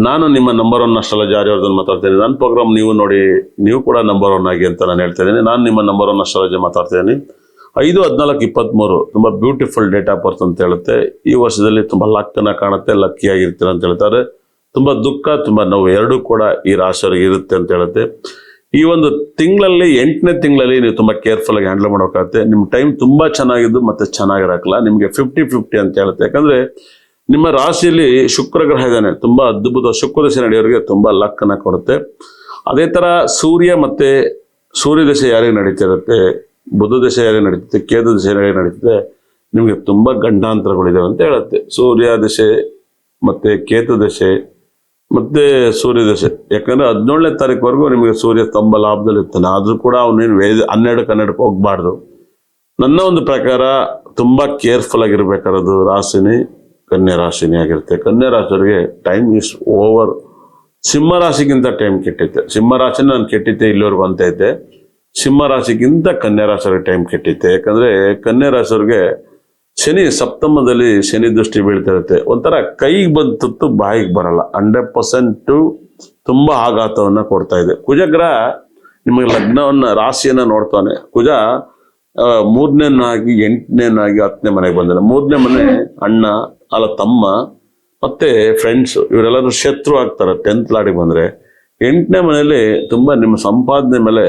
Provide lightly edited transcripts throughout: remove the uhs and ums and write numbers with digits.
ನಾನು ನಿಮ್ಮ number 1 astrologer Aryavardhan ಮಾತಾಡ್ತೀನಿ. ನನ್ನ ಪ್ರೋಗ್ರಾಮ್ ನೀವು ನೋಡಿ, ನೀವು ಕೂಡ ನಂಬರ್ 1 ಆಗಿ ಅಂತ ನಾನು ಹೇಳ್ತಾ ಇದ್ದೀನಿ. ನಾನು ನಿಮ್ಮ ನಂಬರ್ 1 ಅಸ್ಟ್ರಾಲಜರ್ ಮಾತಾಡ್ತಿದ್ದೀನಿ. 5/14/23 ತುಂಬ ಬ್ಯೂಟಿಫುಲ್ ಡೇಟ್ ಆಫ್ ಬರ್ತ್ ಅಂತ ಹೇಳುತ್ತೆ. ಈ ವರ್ಷದಲ್ಲಿ ತುಂಬ ಲಕ್ಕನ್ನ ಕಾಣುತ್ತೆ, ಲಕ್ಕಿ ಆಗಿರ್ತೀರ ಅಂತ ಹೇಳ್ತಾರೆ. ತುಂಬ ದುಃಖ, ತುಂಬ ನೋವು ಎರಡೂ ಕೂಡ ಈ ರಾಶಿಯವರಿಗೆ ಇರುತ್ತೆ ಅಂತ ಹೇಳುತ್ತೆ. ಈ ಒಂದು ತಿಂಗಳಲ್ಲಿ 8ನೇ ತಿಂಗಳಲ್ಲಿ ನೀವು ತುಂಬ ಕೇರ್ಫುಲ್ ಆಗಿ ಹ್ಯಾಂಡಲ್ ಮಾಡೋಕ್ಕಾಗುತ್ತೆ. ನಿಮ್ಮ ಟೈಮ್ ತುಂಬ ಚೆನ್ನಾಗಿದ್ದು ಮತ್ತೆ ಚೆನ್ನಾಗಿರಕ್ಕಲ್ಲ, ನಿಮಗೆ 50-50 ಅಂತ ಹೇಳುತ್ತೆ. ಯಾಕಂದ್ರೆ ನಿಮ್ಮ ರಾಶಿಯಲ್ಲಿ ಶುಕ್ರ ಗ್ರಹ ಇದ್ದಾನೆ, ತುಂಬಾ ಅದ್ಭುತ. ಶುಕ್ರ ದಶೆ ನಡೆಯೋರಿಗೆ ತುಂಬಾ ಲಕ್ ಅನ್ನ ಕೊಡುತ್ತೆ. ಅದೇ ತರ ಸೂರ್ಯ ದಶೆ ಯಾರಿಗೆ ನಡೀತಿರುತ್ತೆ, ಬುಧ ದಶೆ ಯಾರಿಗೆ ನಡೀತಿದೆ, ಕೇತು ದಶೆ ಯಾರಿಗೆ ನಡೀತಿದೆ, ನಿಮಗೆ ತುಂಬಾ ಗಂಡಾಂತರಗಳಿದಾವೆ ಅಂತ ಹೇಳುತ್ತೆ. ಸೂರ್ಯ ದಶೆ ಮತ್ತೆ ಕೇತು ದಶೆ ಮತ್ತೆ ಸೂರ್ಯ ದಶೆ, ಯಾಕಂದ್ರೆ 17ನೇ ತಾರೀಕುವರೆಗೂ ನಿಮಗೆ ಸೂರ್ಯ ತುಂಬ ಲಾಭದಲ್ಲಿ ಇರ್ತಾನೆ. ಆದ್ರೂ ಕೂಡ ಅವನೇನು 12ಕ್ಕೆ ಹೋಗ್ಬಾರ್ದು. ನನ್ನ ಒಂದು ಪ್ರಕಾರ ತುಂಬಾ ಕೇರ್ಫುಲ್ ಆಗಿರ್ಬೇಕಾರದು ರಾಶಿನಿ ಕನ್ಯಾ ರಾಶಿನಿ ಆಗಿರುತ್ತೆ. ಕನ್ಯಾ ರಾಶಿಯವರಿಗೆ ಟೈಮ್ ಇಸ್ ಓವರ್. ಸಿಂಹ ರಾಶಿಗಿಂತ ಟೈಮ್ ಕೆಟ್ಟೈತೆ. ಸಿಂಹ ರಾಶಿನ ನಾನು ಕೆಟ್ಟಿದ್ದೆ ಇಲ್ಲಿವರೆಗೂ ಅಂತ ಇದ್ದೆ. ಸಿಂಹ ರಾಶಿಗಿಂತ ಕನ್ಯಾ ರಾಶಿಯವರಿಗೆ ಟೈಮ್ ಕೆಟ್ಟೈತೆ. ಯಾಕಂದ್ರೆ ಕನ್ಯಾ ರಾಶಿಯವರಿಗೆ ಶನಿ ಸಪ್ತಮದಲ್ಲಿ ಶನಿ ದೃಷ್ಟಿ ಬೀಳ್ತಾ ಇರುತ್ತೆ. ಒಂಥರ ಕೈಗೆ ಬಂತು ಬಾಯಿಗೆ ಬರಲ್ಲ. 100% ತುಂಬಾ ಆಘಾತವನ್ನ ಕೊಡ್ತಾ ಇದೆ. ಕುಜಗ್ರಹ ನಿಮಗೆ ಲಗ್ನವನ್ನ ರಾಶಿಯನ್ನ ನೋಡ್ತಾನೆ. ಕುಜ 3ನೇನಾಗಿ 8ನೇನಾಗಿ 10ನೇ ಮನೆಗೆ ಬಂದಾನೆ. 3ನೇ ಮನೆ ಅಣ್ಣ ಅಲ್ಲ ತಮ್ಮ ಮತ್ತೆ ಫ್ರೆಂಡ್ಸ್, ಇವರೆಲ್ಲರೂ ಶತ್ರು ಆಗ್ತಾರೆ 10th ಲಾಡಿಗೆ ಬಂದ್ರೆ. 8ನೇ ಮನೆಯಲ್ಲಿ ತುಂಬಾ ನಿಮ್ಮ ಸಂಪಾದನೆ ಮೇಲೆ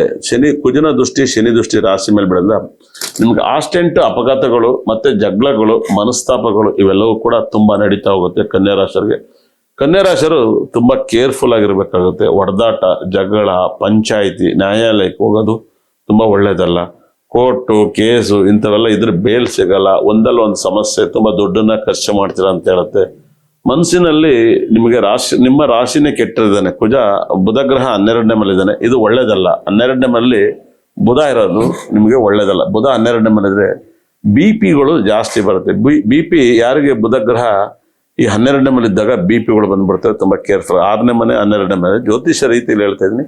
ಕುಜನ ದೃಷ್ಟಿ ಶನಿ ದೃಷ್ಟಿ ರಾಶಿ ಮೇಲೆ ಬಿಡಲ್ಲ. ನಿಮ್ಗೆ ಆಸ್ಟೆಂಟ್ ಅಪಘಾತಗಳು ಮತ್ತೆ ಜಗಳಗಳು ಮನಸ್ತಾಪಗಳು ಇವೆಲ್ಲವೂ ಕೂಡ ತುಂಬಾ ನಡೀತಾ ಹೋಗುತ್ತೆ ಕನ್ಯಾ ರಾಶಿಯವರಿಗೆ. ಕನ್ಯಾ ರಾಶಿಯವರು ತುಂಬಾ ಕೇರ್ಫುಲ್ ಆಗಿರ್ಬೇಕಾಗುತ್ತೆ. ಹೊಡೆದಾಟ, ಜಗಳ, ಪಂಚಾಯಿತಿ, ನ್ಯಾಯಾಲಯಕ್ಕೆ ಹೋಗೋದು ತುಂಬಾ ಒಳ್ಳೇದಲ್ಲ. ಕೋರ್ಟು ಕೇಸು ಇಂಥವೆಲ್ಲ ಇದ್ರೆ ಬೇಲ್ ಸಿಗಲ್ಲ. ಒಂದಲ್ಲ ಒಂದು ಸಮಸ್ಯೆ, ತುಂಬಾ ದುಡ್ಡನ್ನ ಖರ್ಚು ಮಾಡ್ತೀರಾ ಅಂತ ಹೇಳುತ್ತೆ. ಮನಸ್ಸಿನಲ್ಲಿ ನಿಮಗೆ ನಿಮ್ಮ ರಾಶಿನೇ ಕೆಟ್ಟಿದ್ದಾನೆ. ಕುಜ ಬುಧ ಗ್ರಹ 12ನೇ ಮೇಲೆ ಇದ್ದಾನೆ. ಇದು ಒಳ್ಳೇದಲ್ಲ. 12ನೇ ಮನೆಯಲ್ಲಿ ಬುಧ ಇರೋದು ನಿಮಗೆ ಒಳ್ಳೇದಲ್ಲ. ಬುಧ 12ನೇ ಮೇಲೆ ಇದ್ರೆ BP ಜಾಸ್ತಿ ಬರುತ್ತೆ. BP ಯಾರಿಗೆ ಬುಧ ಗ್ರಹ ಈ 12ನೇ ಮೇಲೆ ಇದ್ದಾಗ BP ಬಂದ್ಬಿಡ್ತವೆ. ತುಂಬಾ ಕೇರ್ಫುಲ್. 6ನೇ ಮನೆ 12ನೇ ಮನೆ ಜ್ಯೋತಿಷ ರೀತಿಯಲ್ಲಿ ಹೇಳ್ತಾ ಇದೀನಿ.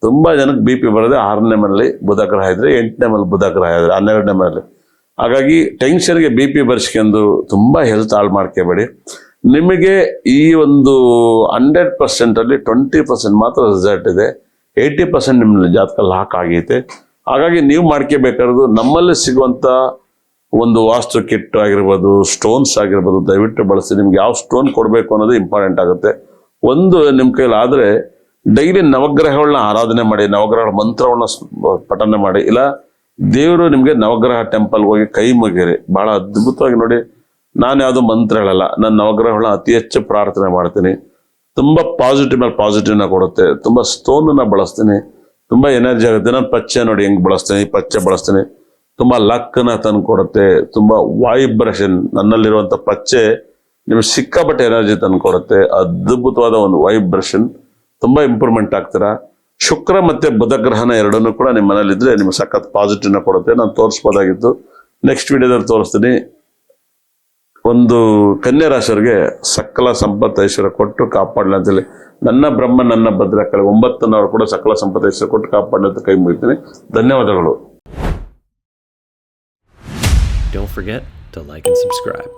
ತುಂಬಾ ಜನಕ್ಕೆ BP ಬರೋದೆ 6ನೇ ಮನೆಯಲ್ಲಿ ಬುಧ ಗ್ರಹ ಇದ್ರೆ, 8ನೇ ಮನೆ ಬುಧ ಗ್ರಹ ಇದ್ರೆ, 12ನೇ ಮನೆಯಲ್ಲಿ. ಹಾಗಾಗಿ ಟೆನ್ಷನ್ಗೆ BP ಬರ್ಸ್ಕೊಂಡು ತುಂಬಾ ಹೆಲ್ತ್ ಹಾಳು ಮಾಡ್ಕೋಬೇಡಿ. ನಿಮಗೆ ಈ ಒಂದು 100% ಅಲ್ಲಿ 20% ಮಾತ್ರ ರಿಸಲ್ಟ್ ಇದೆ. 80% ನಿಮ್ಮ ಜಾತಕ ಲಾಕ್ ಆಗೈತೆ. ಹಾಗಾಗಿ ನೀವು ಮಾಡ್ಕೋಬೇಕಾದ್ರು ನಮ್ಮಲ್ಲಿ ಸಿಗುವಂತ ಒಂದು ವಾಸ್ತು ಕಿಟ್ ಆಗಿರ್ಬೋದು, ಸ್ಟೋನ್ಸ್ ಆಗಿರ್ಬೋದು, ದಯವಿಟ್ಟು ಬಳಸಿ. ನಿಮ್ಗೆ ಯಾವ ಸ್ಟೋನ್ ಕೊಡಬೇಕು ಅನ್ನೋದು ಇಂಪಾರ್ಟೆಂಟ್ ಆಗುತ್ತೆ. ಒಂದು ನಿಮ್ಮ ಕೈಲಿ ಆದ್ರೆ ಡೈಲಿ ನವಗ್ರಹಗಳನ್ನ ಆರಾಧನೆ ಮಾಡಿ, ನವಗ್ರಹಗಳ ಮಂತ್ರವನ್ನ ಪಠನೆ ಮಾಡಿ. ಇಲ್ಲ ದೇವರು ನಿಮ್ಗೆ ನವಗ್ರಹ ಟೆಂಪಲ್ ಹೋಗಿ ಕೈ ಮುಗಿರಿ. ಬಹಳ ಅದ್ಭುತವಾಗಿ ನೋಡಿ. ನಾನು ಯಾವ್ದು ಮಂತ್ರ ಹೇಳಲ್ಲ, ನಾನು ನವಗ್ರಹಗಳನ್ನ ಅತಿ ಹೆಚ್ಚು ಪ್ರಾರ್ಥನೆ ಮಾಡ್ತೀನಿ. ತುಂಬಾ ಪಾಸಿಟಿವ್ ಮೇಲೆ ಪಾಸಿಟಿವ್ನ ಕೊಡುತ್ತೆ. ತುಂಬಾ ಸ್ಟೋನ್ನ ಬಳಸ್ತೀನಿ, ತುಂಬಾ ಎನರ್ಜಿ ಆಗುತ್ತೆ. ನಾನು ಪಚ್ಚೆ ನೋಡಿ ಹೆಂಗ್ ಬಳಸ್ತೀನಿ, ಪಚ್ಚೆ ಬಳಸ್ತೀನಿ. ತುಂಬಾ ಲಕ್ನ ತಂದು ಕೊಡುತ್ತೆ. ತುಂಬಾ ವೈಬ್ರೇಷನ್, ನನ್ನಲ್ಲಿರುವಂತ ಪಚ್ಚೆ ನಿಮ್ಗೆ ಸಿಕ್ಕಾಪಟ್ಟೆ ಎನರ್ಜಿ ತಂದು ಕೊಡುತ್ತೆ. ಅದ್ಭುತವಾದ ಒಂದು ವೈಬ್ರೇಷನ್, ತುಂಬಾ ಇಂಪ್ರೂವ್ಮೆಂಟ್ ಆಗ್ತೀರಾ. ಶುಕ್ರ ಮತ್ತೆ ಬುಧ ಗ್ರಹನ ಎರಡನ್ನೂ ಕೂಡ ನಿಮ್ಮ ಮನೇಲಿ ಇದ್ರೆ ನಿಮ್ಗೆ ಸಖತ್ ಪಾಸಿಟಿವ್ನ ಕೊಡುತ್ತೆ. ನಾನು ತೋರಿಸ್ಬೋದಾಗಿತ್ತು, ನೆಕ್ಸ್ಟ್ ವಿಡಿಯೋದಲ್ಲಿ ತೋರಿಸ್ತೀನಿ. ಒಂದು ಕನ್ಯಾ ರಾಶಿಯವರಿಗೆ ಸಕಲ ಸಂಪತ್ತು ಐಶ್ವರ್ಯ ಕೊಟ್ಟು ಕಾಪಾಡಲಿ ಅಂತೇಳಿ ನನ್ನ ಬ್ರಹ್ಮ ನನ್ನ ಭದ್ರ ಕಳೆ 9 ಕೂಡ ಸಕಲ ಸಂಪತ್ತು ಐಶ್ವರ್ಯ ಕೊಟ್ಟು ಕಾಪಾಡಲಿ ಅಂತ ಕೈ ಮುಗಿತೀನಿ. ಧನ್ಯವಾದಗಳು. Don't forget to like and subscribe.